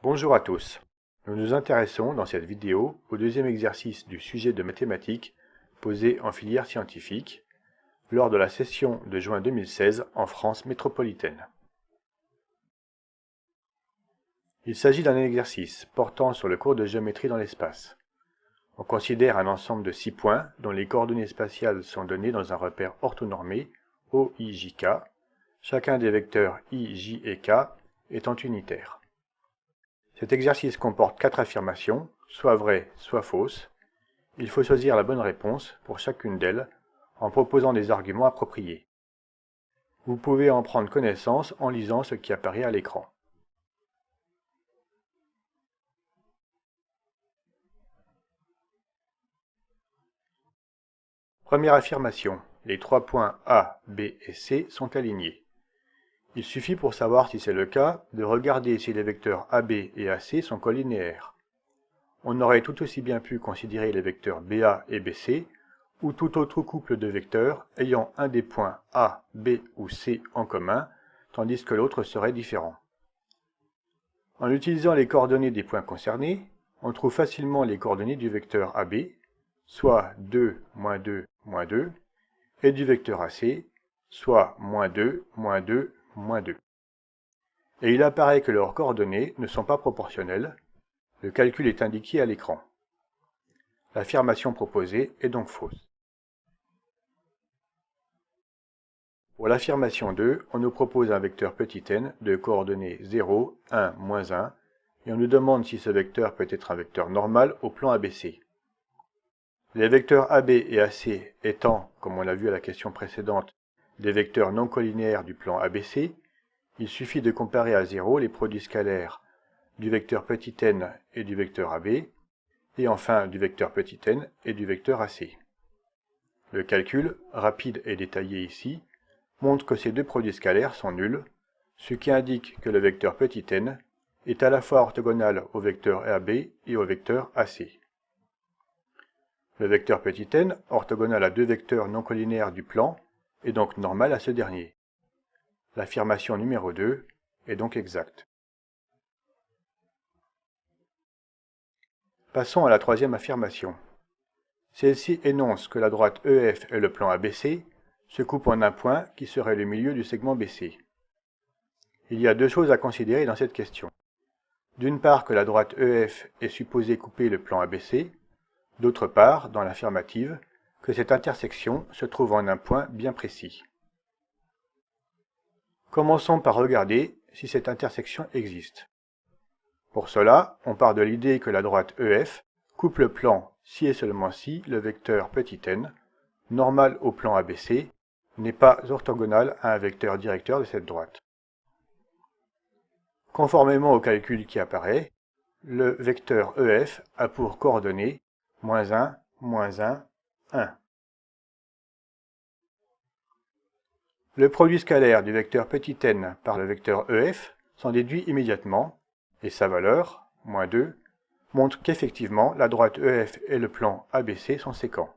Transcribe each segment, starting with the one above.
Bonjour à tous. Nous nous intéressons dans cette vidéo au deuxième exercice du sujet de mathématiques posé en filière scientifique lors de la session de juin 2016 en France métropolitaine. Il s'agit d'un exercice portant sur le cours de géométrie dans l'espace. On considère un ensemble de 6 points dont les coordonnées spatiales sont données dans un repère orthonormé OIJK, chacun des vecteurs I, J et K étant unitaire. Cet exercice comporte 4 affirmations, soit vraies, soit fausses. Il faut choisir la bonne réponse pour chacune d'elles en proposant des arguments appropriés. Vous pouvez en prendre connaissance en lisant ce qui apparaît à l'écran. Première affirmation, les 3 points A, B et C sont alignés. Il suffit pour savoir si c'est le cas de regarder si les vecteurs AB et AC sont collinéaires. On aurait tout aussi bien pu considérer les vecteurs BA et BC ou tout autre couple de vecteurs ayant un des points A, B ou C en commun, tandis que l'autre serait différent. En utilisant les coordonnées des points concernés, on trouve facilement les coordonnées du vecteur AB, soit 2, moins 2, moins 2, et du vecteur AC, soit moins 2, moins 2, moins 2. Et il apparaît que leurs coordonnées ne sont pas proportionnelles. Le calcul est indiqué à l'écran. L'affirmation proposée est donc fausse. Pour l'affirmation 2, on nous propose un vecteur petit n de coordonnées 0, 1, moins 1, et on nous demande si ce vecteur peut être un vecteur normal au plan ABC. Les vecteurs AB et AC étant, comme on l'a vu à la question précédente, des vecteurs non collinéaires du plan ABC, il suffit de comparer à 0 les produits scalaires du vecteur petit n et du vecteur AB, et enfin du vecteur petit n et du vecteur AC. Le calcul, rapide et détaillé ici, montre que ces deux produits scalaires sont nuls, ce qui indique que le vecteur petit n est à la fois orthogonal au vecteur AB et au vecteur AC. Le vecteur petit n, orthogonal à deux vecteurs non collinéaires du plan, est donc normal à ce dernier. L'affirmation numéro 2 est donc exacte. Passons à la troisième affirmation. Celle-ci énonce que la droite EF et le plan ABC se coupent en un point qui serait le milieu du segment BC. Il y a deux choses à considérer dans cette question. D'une part que la droite EF est supposée couper le plan ABC, d'autre part, dans l'affirmative, que cette intersection se trouve en un point bien précis. Commençons par regarder si cette intersection existe. Pour cela, on part de l'idée que la droite EF coupe le plan si et seulement si le vecteur petit n, normal au plan ABC, n'est pas orthogonal à un vecteur directeur de cette droite. Conformément au calcul qui apparaît, le vecteur EF a pour coordonnées moins 1, moins 1, 1. Le produit scalaire du vecteur petit n par le vecteur EF s'en déduit immédiatement, et sa valeur, moins 2, montre qu'effectivement la droite EF et le plan ABC sont sécants.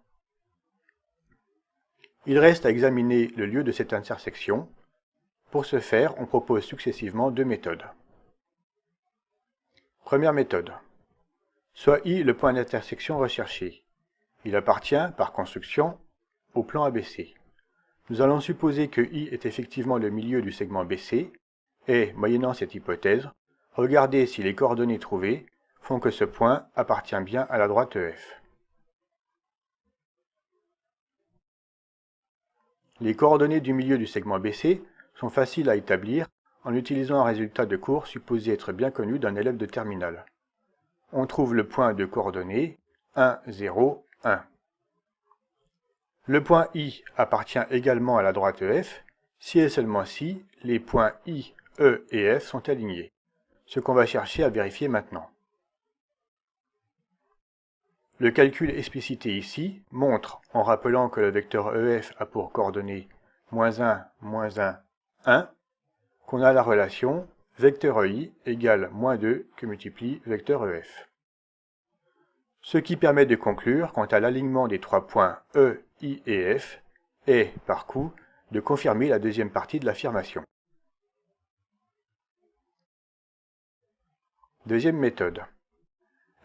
Il reste à examiner le lieu de cette intersection. Pour ce faire, on propose successivement deux méthodes. Première méthode. Soit I le point d'intersection recherché. Il appartient, par construction, au plan ABC. Nous allons supposer que I est effectivement le milieu du segment BC, et, moyennant cette hypothèse, regarder si les coordonnées trouvées font que ce point appartient bien à la droite EF. Les coordonnées du milieu du segment BC sont faciles à établir en utilisant un résultat de cours supposé être bien connu d'un élève de terminale. On trouve le point de coordonnées 1, 0, 1. Le point I appartient également à la droite EF si et seulement si les points I, E et F sont alignés, ce qu'on va chercher à vérifier maintenant. Le calcul explicité ici montre, en rappelant que le vecteur EF a pour coordonnées moins 1, moins 1, 1, qu'on a la relation vecteur EI égale moins 2 que multiplie vecteur EF. Ce qui permet de conclure quant à l'alignement des trois points E, I et F et, par coup, de confirmer la deuxième partie de l'affirmation. Deuxième méthode.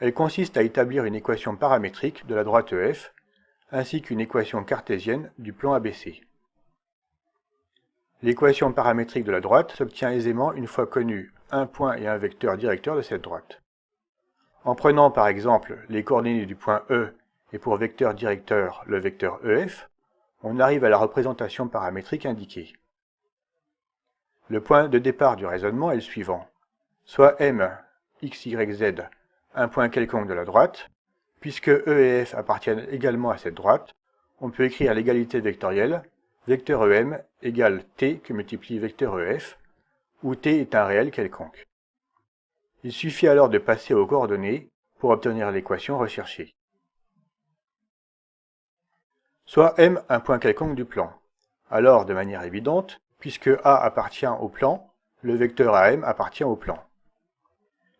Elle consiste à établir une équation paramétrique de la droite EF, ainsi qu'une équation cartésienne du plan ABC. L'équation paramétrique de la droite s'obtient aisément une fois connu un point et un vecteur directeur de cette droite. En prenant par exemple les coordonnées du point E et pour vecteur directeur le vecteur EF, on arrive à la représentation paramétrique indiquée. Le point de départ du raisonnement est le suivant. Soit M, x, y, z, un point quelconque de la droite, puisque E et F appartiennent également à cette droite, on peut écrire l'égalité vectorielle vecteur EM égale t que multiplie vecteur EF, où t est un réel quelconque. Il suffit alors de passer aux coordonnées pour obtenir l'équation recherchée. Soit M un point quelconque du plan. Alors, de manière évidente, puisque A appartient au plan, le vecteur AM appartient au plan.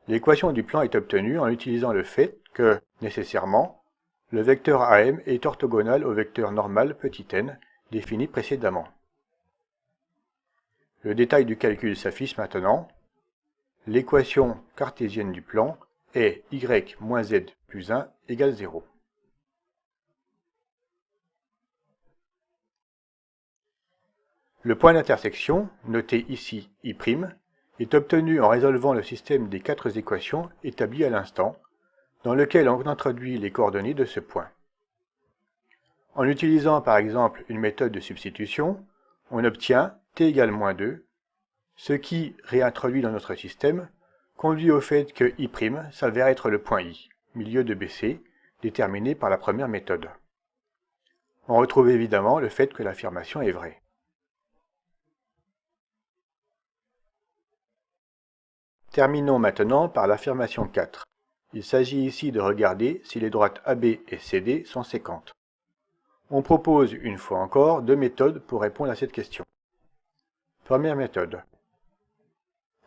L'équation du plan est obtenue en utilisant le fait que, nécessairement, le vecteur AM est orthogonal au vecteur normal petit n, défini précédemment. Le détail du calcul s'affiche maintenant. L'équation cartésienne du plan est y moins z plus 1 égale 0. Le point d'intersection, noté ici I', est obtenu en résolvant le système des 4 équations établies à l'instant, dans lequel on introduit les coordonnées de ce point. En utilisant par exemple une méthode de substitution, on obtient t égale moins 2, ce qui, réintroduit dans notre système, conduit au fait que I' s'avère être le point I, milieu de BC, déterminé par la première méthode. On retrouve évidemment le fait que l'affirmation est vraie. Terminons maintenant par l'affirmation 4. Il s'agit ici de regarder si les droites AB et CD sont séquentes. On propose une fois encore 2 méthodes pour répondre à cette question. Première méthode.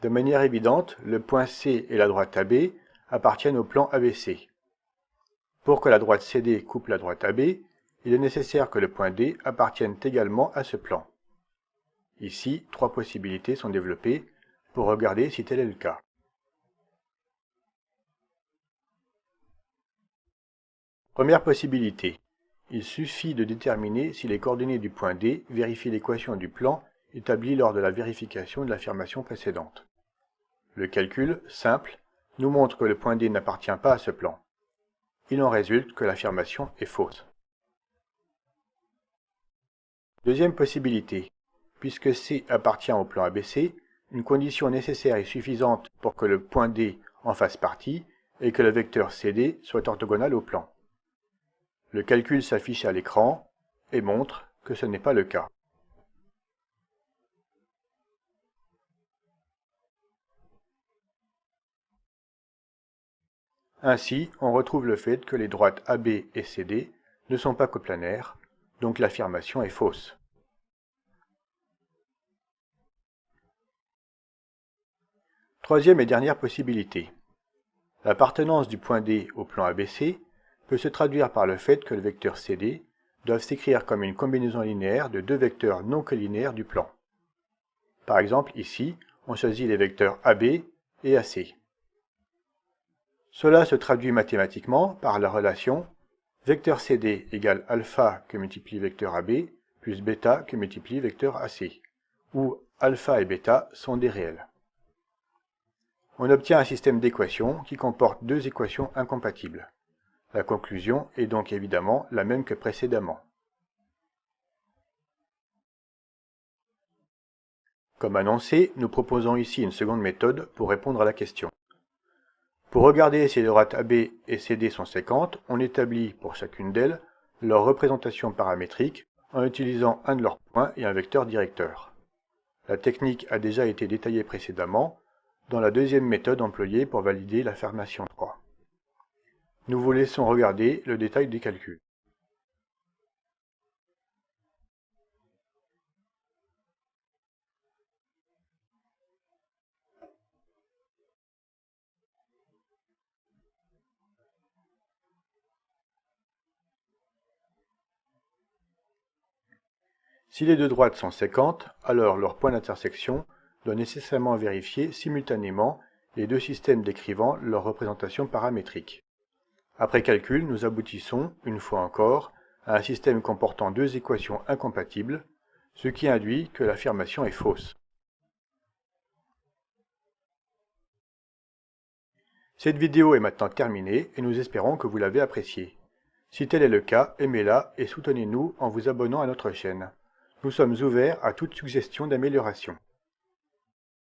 De manière évidente, le point C et la droite AB appartiennent au plan ABC. Pour que la droite CD coupe la droite AB, il est nécessaire que le point D appartienne également à ce plan. Ici, 3 possibilités sont développées pour regarder si tel est le cas. Première possibilité. Il suffit de déterminer si les coordonnées du point D vérifient l'équation du plan établie lors de la vérification de l'affirmation précédente. Le calcul, simple, nous montre que le point D n'appartient pas à ce plan. Il en résulte que l'affirmation est fausse. Deuxième possibilité. Puisque C appartient au plan ABC, une condition nécessaire et suffisante pour que le point D en fasse partie est que le vecteur CD soit orthogonal au plan. Le calcul s'affiche à l'écran et montre que ce n'est pas le cas. Ainsi, on retrouve le fait que les droites AB et CD ne sont pas coplanaires, donc l'affirmation est fausse. Troisième et dernière possibilité. L'appartenance du point D au plan ABC peut se traduire par le fait que le vecteur CD doit s'écrire comme une combinaison linéaire de 2 vecteurs non collinéaires du plan. Par exemple, ici, on choisit les vecteurs AB et AC. Cela se traduit mathématiquement par la relation vecteur CD égale alpha que multiplie vecteur AB plus bêta que multiplie vecteur AC, où alpha et bêta sont des réels. On obtient un système d'équations qui comporte 2 équations incompatibles. La conclusion est donc évidemment la même que précédemment. Comme annoncé, nous proposons ici une seconde méthode pour répondre à la question. Pour regarder si les droites AB et CD sont séquentes, on établit pour chacune d'elles leur représentation paramétrique en utilisant un de leurs points et un vecteur directeur. La technique a déjà été détaillée précédemment dans la deuxième méthode employée pour valider l'affirmation 3. Nous vous laissons regarder le détail des calculs. Si les deux droites sont séquentes, alors leur point d'intersection doit nécessairement vérifier simultanément les deux systèmes décrivant leur représentation paramétrique. Après calcul, nous aboutissons, une fois encore, à un système comportant deux équations incompatibles, ce qui induit que l'affirmation est fausse. Cette vidéo est maintenant terminée et nous espérons que vous l'avez appréciée. Si tel est le cas, aimez-la et soutenez-nous en vous abonnant à notre chaîne. Nous sommes ouverts à toute suggestion d'amélioration.